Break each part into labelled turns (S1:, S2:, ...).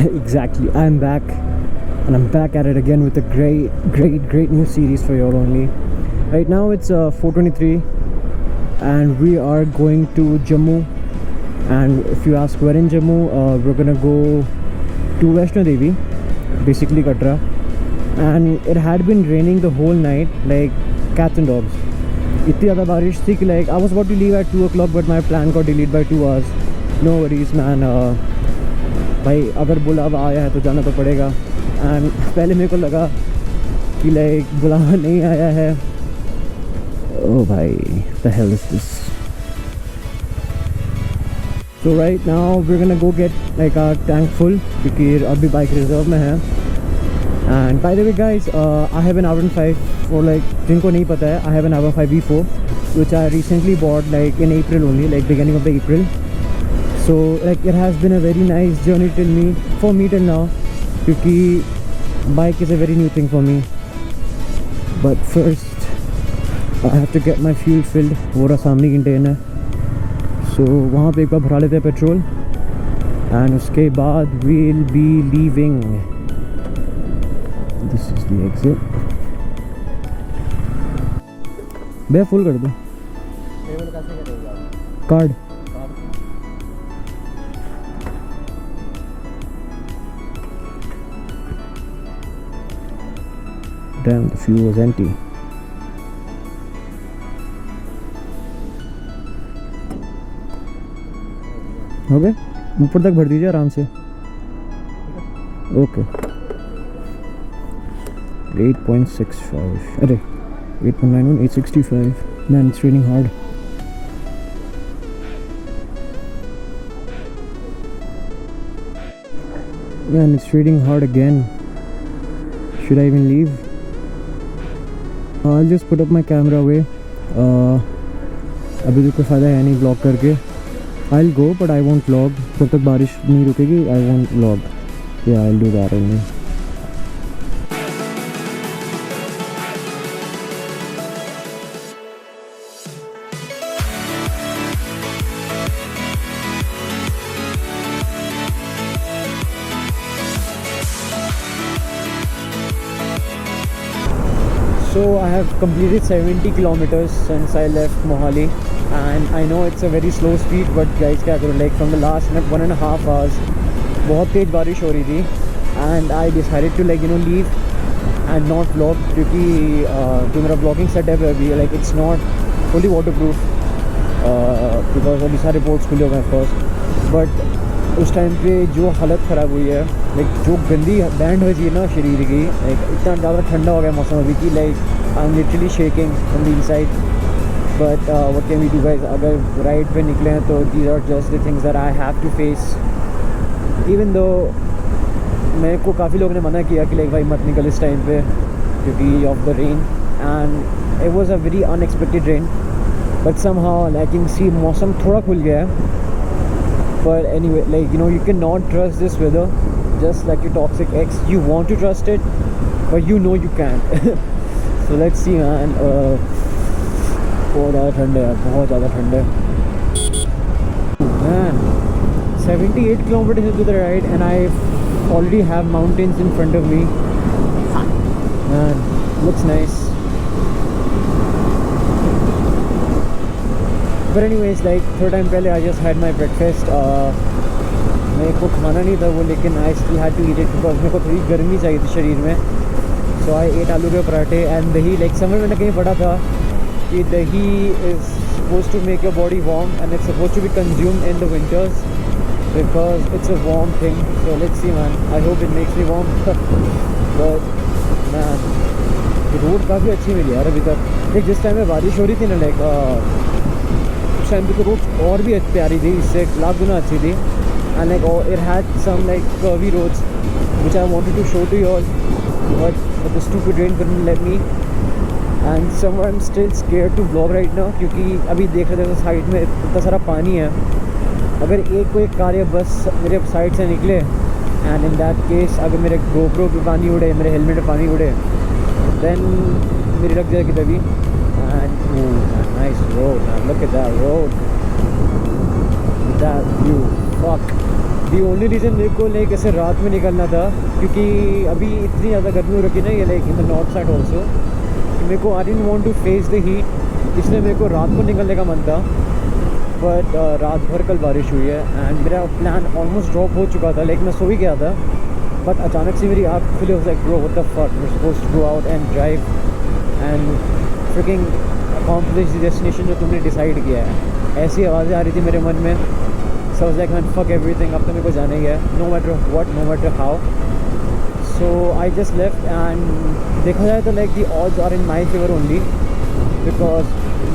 S1: Exactly, I'm back, and I'm back at it again with a great new series for you all only. Right now it's 4:23 and we are going to Jammu. And if you ask where in Jammu, we're gonna go to Vaishno Devi, basically Katra. And it had been raining the whole night like cats and dogs. इतनी ज़्यादा बारिश थी कि like I was about to leave at 2 o'clock but my plan got delayed by 2 hours. No worries man, भाई अगर बुलावा आया है तो जाना तो पड़ेगा. एंड पहले मेरे को लगा कि लाइक बुलावा नहीं आया है. ओह भाई, the hell is this. So right now we are gonna go get like our tank full क्योंकि अभी बाइक रिजर्व में है. And by the way guys, I have an R15 for like जिनको नहीं पता है, I have an R15v4 which I recently bought like in April only, like beginning of the April. So like it has been a very nice journey for me till now क्योंकि bike is a very new thing for me. But first I have to get my fuel filled. वो रहा सामने container है, so वहाँ पे एक बार भरा लेते हैं पेट्रोल and उसके बाद we'll be leaving. This is the exit. भैया फुल कर दो. पेमेंट कैसे करोगे? Card. Damn, the fuel was empty. Okay, ऊपर तक भर दीजिए आराम से. Okay. 8.65. अरे 8.91, 865. Man, it's raining hard. Man, it's raining hard again. Should I even leave? I'll just put up my camera away. अभी तो कोई फ़ायदा है नहीं vlog करके. I'll go but I won't vlog. जब तक बारिश नहीं रुकेगी I won't vlog. Yeah, I'll do that only. So I have completed 70 kilometers since I left Mohali, and I know it's a very slow speed, but guys क्या करूँ, like from the last 1.5 hours बहुत तेज़ बारिश हो रही थी, and I decided to like leave and not vlog क्योंकि जो मेरा vlogging setup है अभी like it's not fully waterproof because अभी सारे बोर्ड्स खुले हुए हैं of course, but उस टाइम पे जो हालत ख़राब हुई है, लाइक जो गंदी बैंड हुई थी ना शरीर की, लाइक इतना ज़्यादा ठंडा हो गया मौसम अभी कि like I am literally shaking from the inside. But what can we do guys, अगर राइड पे निकले हैं तो these are just the things that I have to face. Even though मेरे को काफ़ी लोगों ने मना किया कि लाइक भाई मत निकल इस टाइम पे क्योंकि of the rain, and it was a very unexpected rain, but somehow I can see मौसम थोड़ा खुल गया है. But anyway, like you cannot trust this weather, just like your toxic ex. You want to trust it, but you know you can't. So let's see man. बहुत ज़्यादा ठंड है, बहुत ज़्यादा ठंड है. Man, 78 kilometers into the ride and I already have mountains in front of me. Man, looks nice. But anyways, like थोड़ा time पहले I just had my breakfast. मेरे को खाना नहीं था वो, लेकिन I still had to eat it because मेरे को थोड़ी गर्मी चाहिए थी शरीर में. So I ate आलू के पराठे and दही. Like समझ मैंने कहीं पढ़ा था कि दही is supposed to make your body warm and it's supposed to be consumed in the winters because it's a warm thing. So let's see man, I hope it makes me warm. But man, road काफ़ी अच्छी मिली यार अभी तक. like जिस time में बारिश हो रही थी ना, like उस टाइम पे तो रोड और भी प्यारी थी, इससे लाख गुना अच्छी थी. And like it had some like curvy roads which I wanted to show to you all, but the stupid rain couldn't let me. And somewhere I am still scared to vlog right now क्योंकि अभी देख रहे थे तो side में इतना सारा पानी है. अगर कोई कार या बस मेरे साइड से निकले एंड इन दैट केस अगर मेरे गोप्रो पे पानी उड़े, मेरे हेलमेट पे पानी उड़े, देन मेरी लग जाएगी तभी. And at that road, that view, fuck. The only reason मेरे को लाइक ऐसे रात में निकलना था क्योंकि अभी इतनी ज़्यादा गर्मी हो रखी है ना ये like in the north side also, मेरे को I didn't want to face the heat, इसलिए मेरे को रात को निकलने का मन था। बट रात भर कल बारिश हुई है एंड मेरा प्लान ऑलमोस्ट ड्रॉप हो चुका था, लाइक मैं सो ही गया था। बट अचानक से मेरी आँख खुली, like bro what the fuck, we are supposed to go out and drive and fricking accomplish the destination जो तुमने डिसाइड किया है। ऐसी आवाज़ें आ रही थी मेरे मन में, so was like man fuck everything, अब तो मेरे को जाना ही है, no matter what, no matter how. So I just left and देखा जाए तो like the odds are in my favour only, because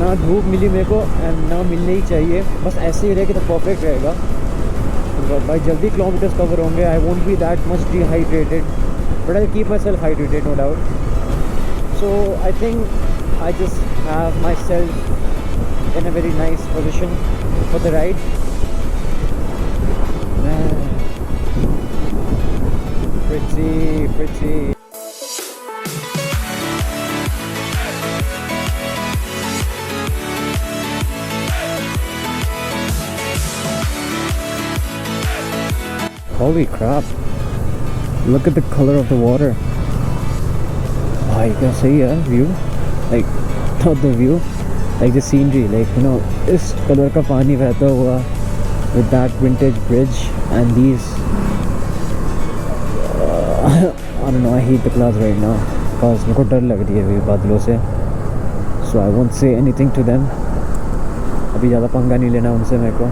S1: ना धूप मिली मेरे को एंड ना मिलने ही चाहिए, बस ऐसे ही रहेगी तो परफेक्ट रहेगा। भाई जल्दी किलोमीटर्स कवर होंगे, I won't be that much dehydrated but I keep myself hydrated no doubt. So I think I just have myself in a very nice position for the ride. Pretty. Holy crap, look at the color of the water. You can see a view, like not the view, like the scenery, like you know इस color का पानी बहता हुआ with that vintage bridge and these I don't know, I hate the clouds right now because मेरे को डर लग रही है अभी बादलों से, so I won't say anything to them, अभी ज़्यादा पंगा नहीं लेना उनसे मेरे को,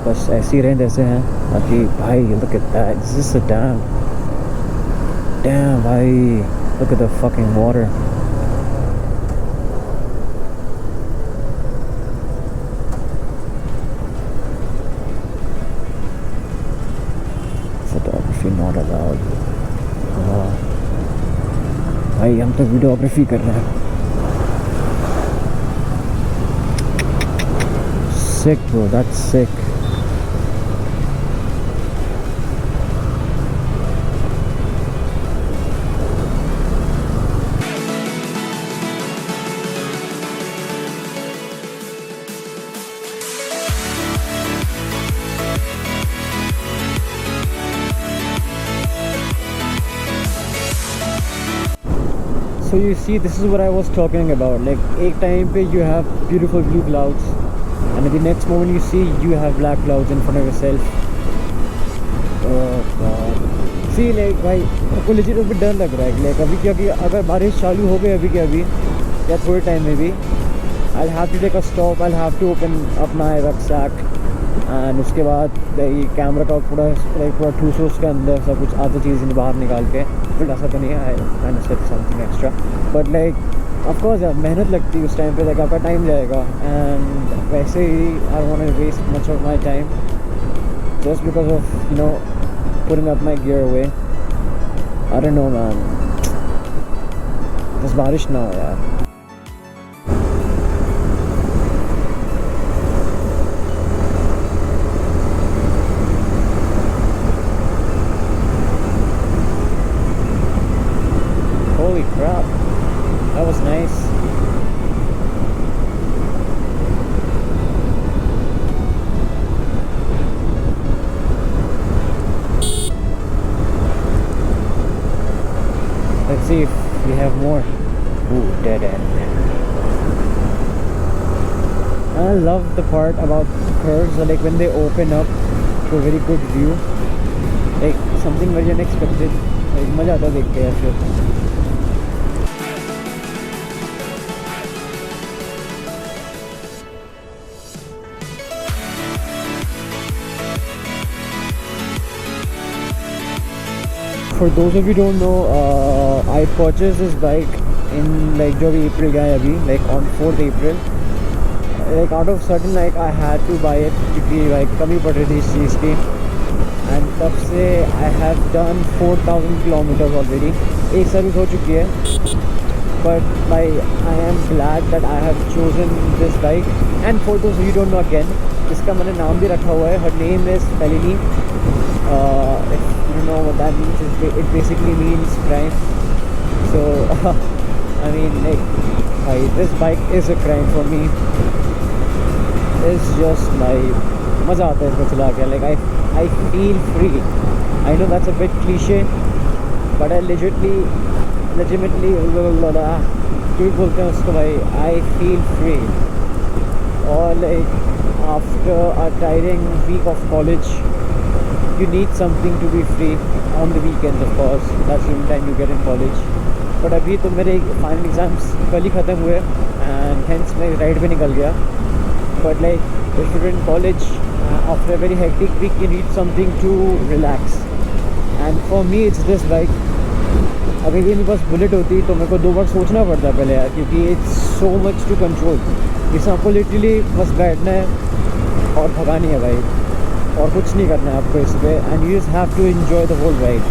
S1: बस ऐसे ही रहें जैसे हैं। बाकी भाई look at that, this is a damn भाई, look at the fucking water. Photography not allowed. भाई हम तो वीडियोग्राफी कर रहे हैं। Sick bro, that's sick. So you see, this is what I was talking about, like एक time पे you have beautiful blue clouds and the next moment you see you have black clouds in front of yourself. Oh god, see like भाई मेरे को legit अभी डर लग रहा है, like अभी क्योंकि अगर बारिश चालू हो गई अभी के अभी या थोड़े टाइम में भी, I'll have to take a stop, I'll have to open up my rucksack and उसके बाद ये कैमरा का पूरा ठूस उसके अंदर सब कुछ आधी चीज़ बाहर निकाल के, फिर ऐसा तो नहीं है, I set something extra, but like of course यार मेहनत लगती है उस टाइम पे, लाइक आपका टाइम जाएगा एंड वैसे ही I want to waste much of my time just because of you know putting up my gear away. I don't know man, बस बारिश ना हो यार। Holy crap, that was nice. Let's see if we have more. Ooh, dead end. I love the part about curves, like when they open up to a very good view, like something very unexpected, like मजा आता है देख के ऐसे। For those of you don't know, I purchased this bike in like जो भी April गया है अभी, like on 4th April, like out of sudden like I had to buy it क्योंकि like कमी पड़ रही थी इस चीज़ की, and तब से I have done 4,000 kilometers already, एक सर्विस हो चुकी है, but I am glad that I have chosen this bike. And for those of you don't know again, इसका मैंने नाम भी रखा हुआ है, her name is Felini. If you know what that means, it basically means crime. So I mean like this bike is a crime for me, is just like मज़ा आता है इसको चला के. Like I feel free. I know that's a bit cliche but I legitimately क्यों बोलते हैं उसको भाई, आई फील फ्री. और like after a tiring week of college you need something to be free on the weekends, of course. That's the only time you get in college. But अभी तो मेरे final exams कल ही ख़त्म हुए and hence मैं ride पे निकल गया. But like if you in college after a very hectic week you need something to relax and for me it's this bike. अगर ये मेरे पास बुलेट होती तो मेरे को 2 बार सोचना पड़ता पहले यार, क्योंकि it's so much to control. इसमें आपको लिटरली बस बैठना है और भगानी है भाई, और कुछ नहीं करना है आपको इस पर. And you just have to enjoy the whole ride.